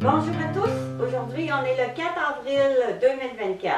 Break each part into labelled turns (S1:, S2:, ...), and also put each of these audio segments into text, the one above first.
S1: Bonjour à tous, aujourd'hui on est le 4 avril 2024.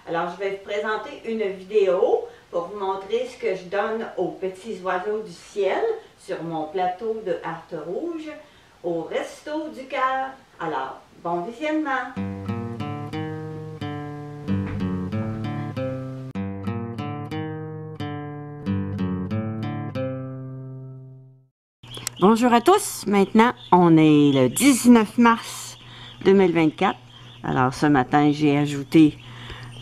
S1: Alors je vais vous présenter une vidéo pour vous montrer ce que je donne aux petits oiseaux du ciel sur mon plateau de Arte Rouge au Resto du Cœur. Alors, bon visionnement! Bonjour à tous, maintenant on est le 19 mars 2024. Alors ce matin j'ai ajouté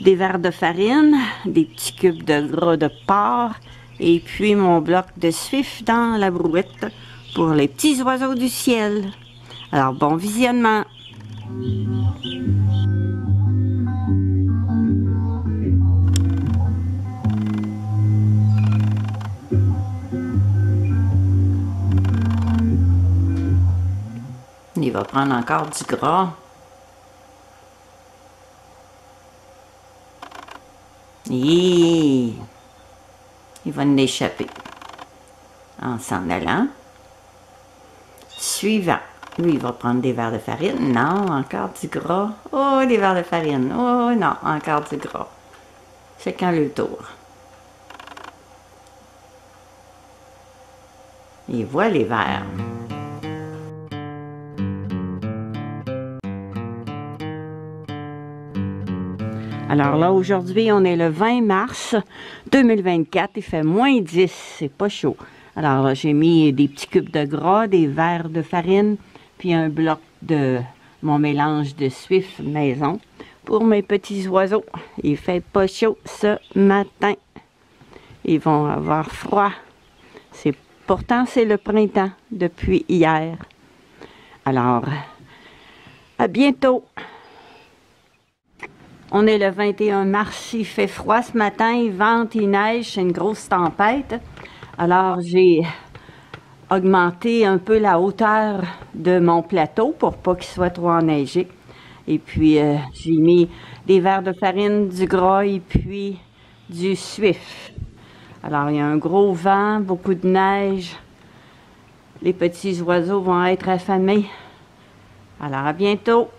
S1: des verres de farine, des petits cubes de gras de porc et puis mon bloc de suif dans la brouette pour les petits oiseaux du ciel. Alors bon visionnement! Il va prendre encore du gras. Il va nous échapper en s'en allant. Suivant. Lui, il va prendre des verres de farine. Non, encore du gras. Oh, des verres de farine. Oh, non, encore du gras. Chacun le tour. Et voilà les verres. Alors là, aujourd'hui, on est le 20 mars 2024. Il fait moins 10. C'est pas chaud. Alors là, j'ai mis des petits cubes de gras, des verres de farine, puis un bloc de mon mélange de suif maison pour mes petits oiseaux. Il fait pas chaud ce matin. Ils vont avoir froid. Pourtant, c'est le printemps depuis hier. Alors, à bientôt! On est le 21 mars, il fait froid ce matin, il vente, il neige, c'est une grosse tempête. Alors j'ai augmenté un peu la hauteur de mon plateau pour pas qu'il soit trop enneigé. Et puis j'ai mis des verres de farine, du gras et puis du suif. Alors il y a un gros vent, beaucoup de neige. Les petits oiseaux vont être affamés. Alors à bientôt!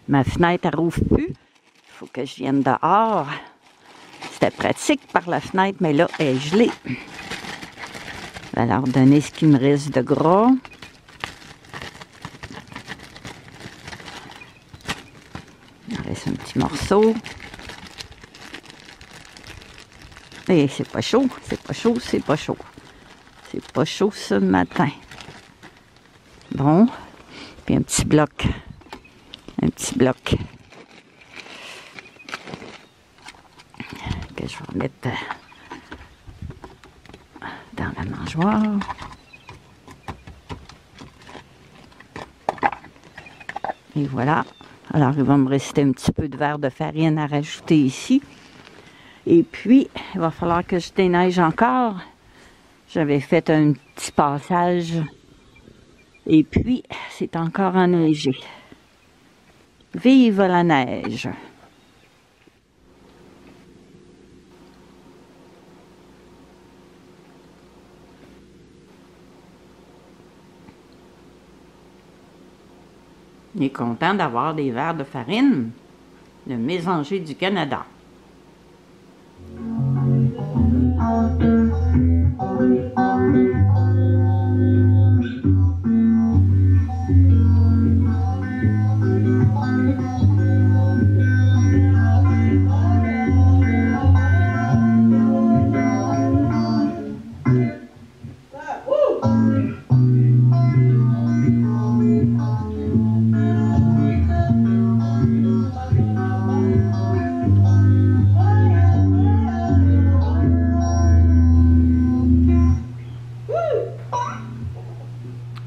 S1: Ma fenêtre, elle rouvre plus. Il faut que je vienne dehors. C'était pratique par la fenêtre, mais là, elle est gelée. Je vais leur donner ce qu'il me reste de gras. Il me reste un petit morceau. Et c'est pas chaud, c'est pas chaud, c'est pas chaud. C'est pas chaud ce matin. Bon, puis un petit bloc. Un petit bloc que je vais mettre dans la mangeoire. Et voilà. Alors, il va me rester un petit peu de verre de farine à rajouter ici. Et puis, il va falloir que je déneige encore. J'avais fait un petit passage. Et puis, c'est encore enneigé. Vive la neige! Il est content d'avoir des verres de farine. le mésanger du Canada.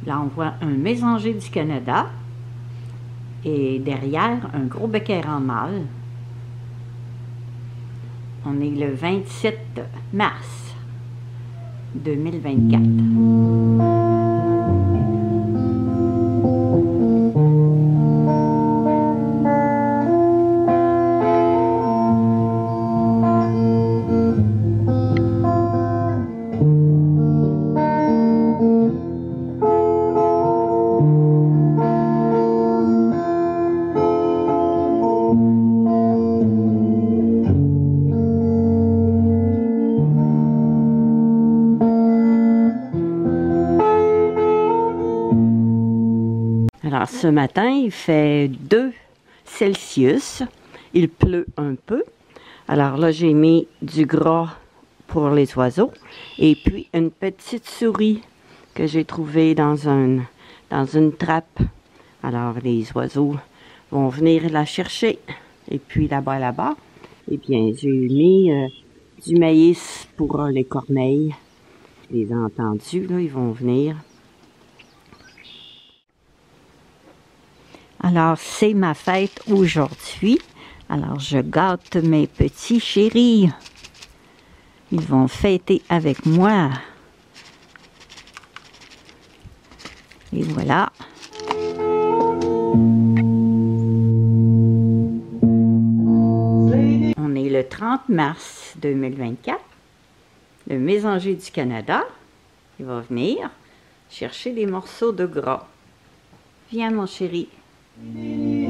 S1: Là, on voit un mésanger du Canada et derrière, un gros béquerre en mâle. On est le 27 mars 2024. Alors, ce matin, il fait 2 Celsius. Il pleut un peu. Alors là, j'ai mis du gras pour les oiseaux. Et puis, une petite souris que j'ai trouvée dans une trappe. Alors, les oiseaux vont venir la chercher. Et puis, là-bas, eh bien, j'ai mis du maïs pour les corneilles. Je les ai entendus, là, ils vont venir. Alors, c'est ma fête aujourd'hui. Alors, je gâte mes petits chéris. Ils vont fêter avec moi. Et voilà. On est le 30 mars 2024. Le mésanger du Canada, il va venir chercher des morceaux de gras. Viens, mon chéri. Oui.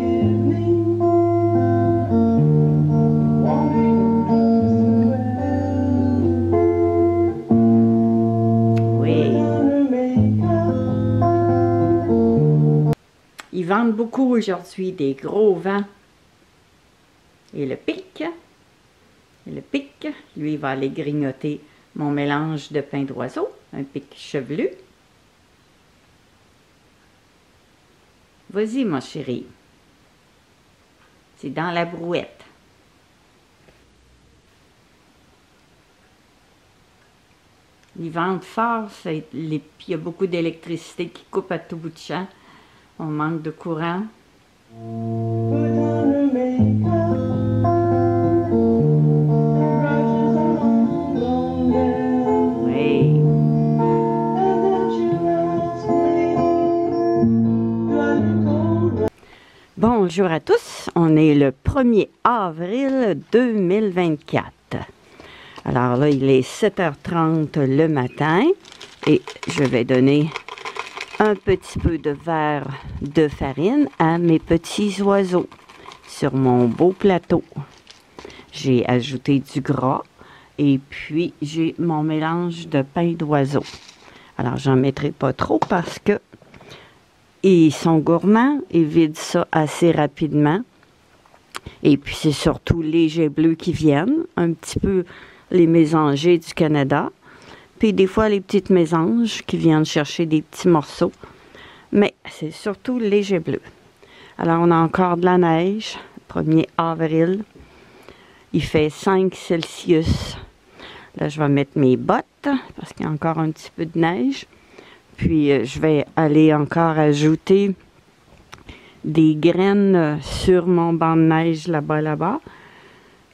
S1: Ils vendent beaucoup aujourd'hui des gros vents. Et le pic, lui, il va aller grignoter mon mélange de pain d'oiseau, un pic chevelu. Vas-y, mon chéri. C'est dans la brouette. Ils vendent fort, puis il y a beaucoup d'électricité qui coupe à tout bout de champ. On manque de courant. Bonjour à tous, on est le 1er avril 2024. Alors là, il est 7h30 le matin et je vais donner un petit peu de verre de farine à mes petits oiseaux sur mon beau plateau. J'ai ajouté du gras et puis j'ai mon mélange de pain d'oiseau. Alors, j'en mettrai pas trop parce que ils sont gourmands, ils vident ça assez rapidement. Et puis, c'est surtout les jets bleus qui viennent, un petit peu les mésangers du Canada. Puis, des fois, les petites mésanges qui viennent chercher des petits morceaux. Mais c'est surtout les jets bleus. Alors, on a encore de la neige, 1er avril. Il fait 5 Celsius. Là, je vais mettre mes bottes parce qu'il y a encore un petit peu de neige. Puis, je vais aller encore ajouter des graines sur mon banc de neige là-bas.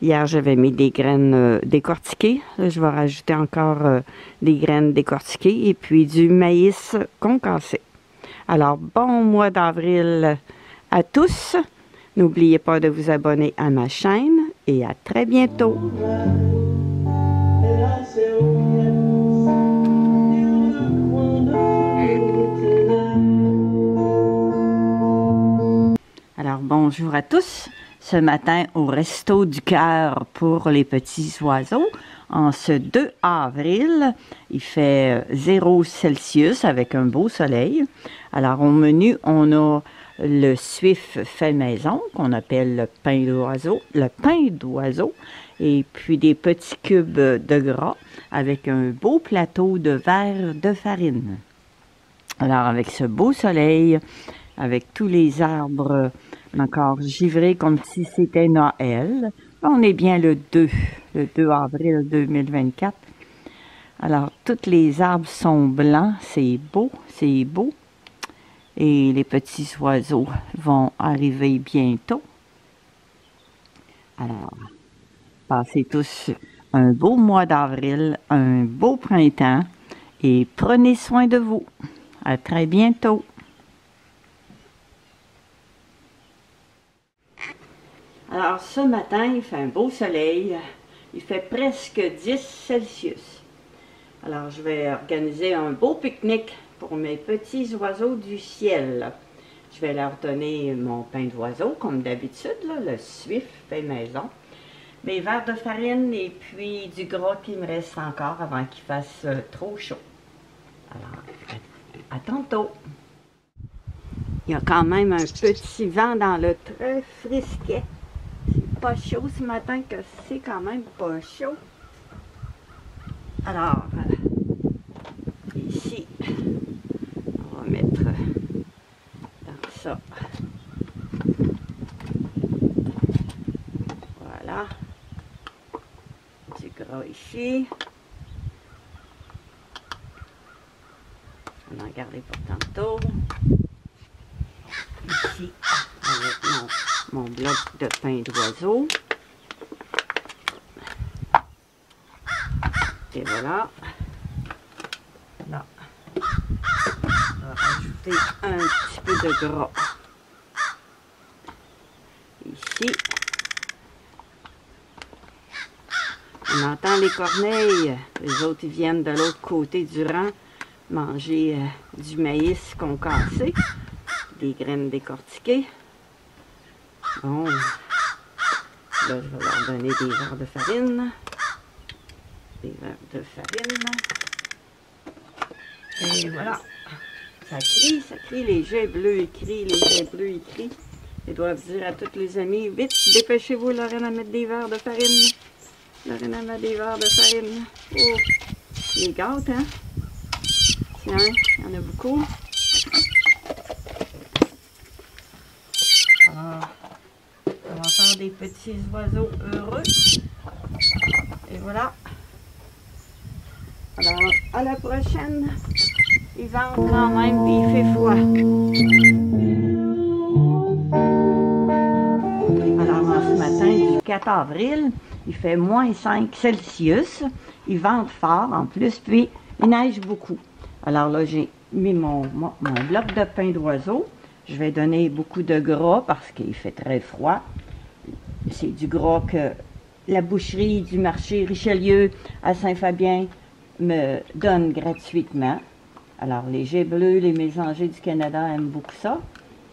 S1: Hier, j'avais mis des graines décortiquées. Là, je vais rajouter encore des graines décortiquées et puis du maïs concassé. Alors, bon mois d'avril à tous. N'oubliez pas de vous abonner à ma chaîne et à très bientôt. Alors, bonjour à tous. ce matin au Resto du Cœur pour les petits oiseaux. En ce 2 avril, il fait 0 Celsius avec un beau soleil. Alors au menu, on a le suif fait maison qu'on appelle le pain d'oiseau, et puis des petits cubes de gras avec un beau plateau de verre de farine. Alors avec ce beau soleil, avec tous les arbres encore givrés comme si c'était Noël, on est bien le 2 avril 2024. Alors tous les arbres sont blancs, c'est beau, c'est beau. Et les petits oiseaux vont arriver bientôt. Alors, passez tous un beau mois d'avril, un beau printemps et prenez soin de vous. À très bientôt. Alors, ce matin, il fait un beau soleil. Il fait presque 10 Celsius. Alors, je vais organiser un beau pique-nique pour mes petits oiseaux du ciel. Je vais leur donner mon pain d'oiseau, comme d'habitude, le suif fait maison, mes verres de farine et puis du gras qui me reste encore avant qu'il fasse trop chaud. Alors, à tantôt! Il y a quand même un petit vent dans le très frisquet. C'est pas chaud ce matin, que c'est quand même pas chaud. Alors, ici, on va mettre dans ça. Voilà. Du gras ici. On va en garder pour tantôt. Ici, avec mon bloc de pain d'oiseau. Et voilà. Là, on va rajouter un petit peu de gras. Ici. On entend les corneilles. Les autres, ils viennent de l'autre côté du rang manger du maïs concassé, des graines décortiquées. Bon, là, je vais leur donner des verres de farine. Des verres de farine. Et voilà. Ça crie, les jets bleus écrits, les jets bleus écrits. Ils doivent dire à tous les amis, vite, dépêchez-vous, Lorraine, à mettre des verres de farine. Lorraine, à mettre des verres de farine. Oh, les gâtes, hein? Tiens, il y en a beaucoup. Alors, on va faire des petits oiseaux heureux. Et voilà. Alors, à la prochaine. Il vente quand même, puis il fait froid. Alors, ce matin, du 4 avril, il fait moins 5 Celsius. Il vente fort en plus, puis il neige beaucoup. Alors là, j'ai mis mon bloc de pain d'oiseau. Je vais donner beaucoup de gras parce qu'il fait très froid. C'est du gras que la boucherie du marché Richelieu à Saint-Fabien me donne gratuitement. Alors, les jets bleus, les mésangers du Canada aiment beaucoup ça.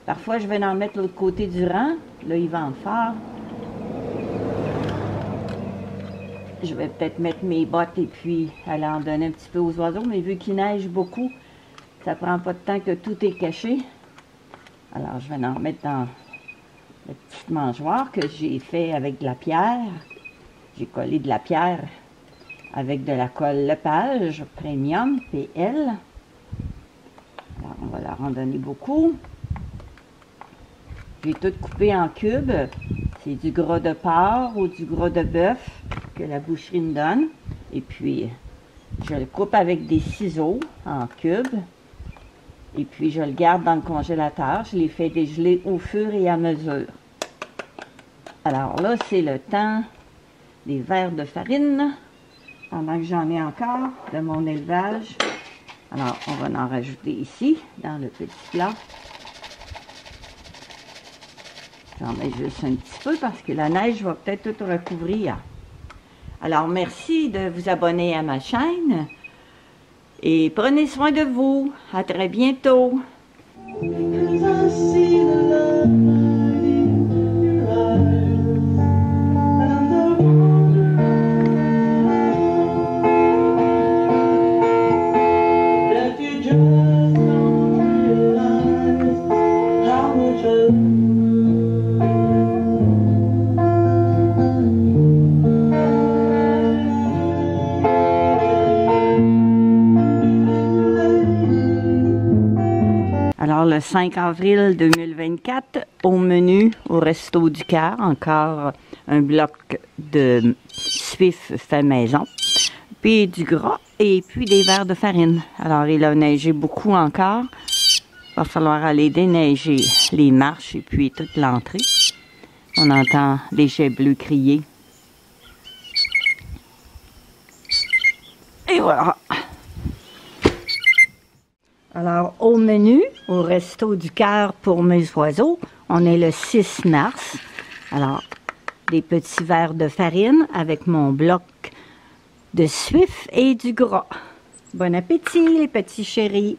S1: Parfois, je vais en mettre l'autre côté du rang. Là, ils vendent fort. Je vais peut-être mettre mes bottes et puis aller en donner un petit peu aux oiseaux. Mais vu qu'il neige beaucoup, ça prend pas de temps que tout est caché. Alors, je vais en mettre dans le petit mangeoire que j'ai fait avec de la pierre. J'ai collé de la pierre avec de la colle Lepage Premium PL. Alors, on va leur en donner beaucoup. J'ai tout coupé en cubes. C'est du gras de porc ou du gras de bœuf que la boucherie me donne. Et puis, je le coupe avec des ciseaux en cubes. Et puis, je le garde dans le congélateur. Je les fais dégeler au fur et à mesure. Alors là, c'est le temps des verres de farine. Pendant que j'en ai encore de mon élevage. Alors, on va en rajouter ici, dans le petit plat. J'en mets juste un petit peu parce que la neige va peut-être tout recouvrir. Alors, merci de vous abonner à ma chaîne. Et prenez soin de vous. À très bientôt. Because I see the love in your eyes. Alors, le 5 avril 2024, au menu, au Resto du Cœur, encore un bloc de suif fait maison, puis du gras et puis des verres de farine. Alors, il a neigé beaucoup encore. Il va falloir aller déneiger les marches et puis toute l'entrée. On entend des jets bleus crier. Et voilà. Alors, au menu, au Resto du Cœur pour mes oiseaux, on est le 6 mars. Alors, des petits verres de farine avec mon bloc de suif et du gras. Bon appétit, les petits chéris!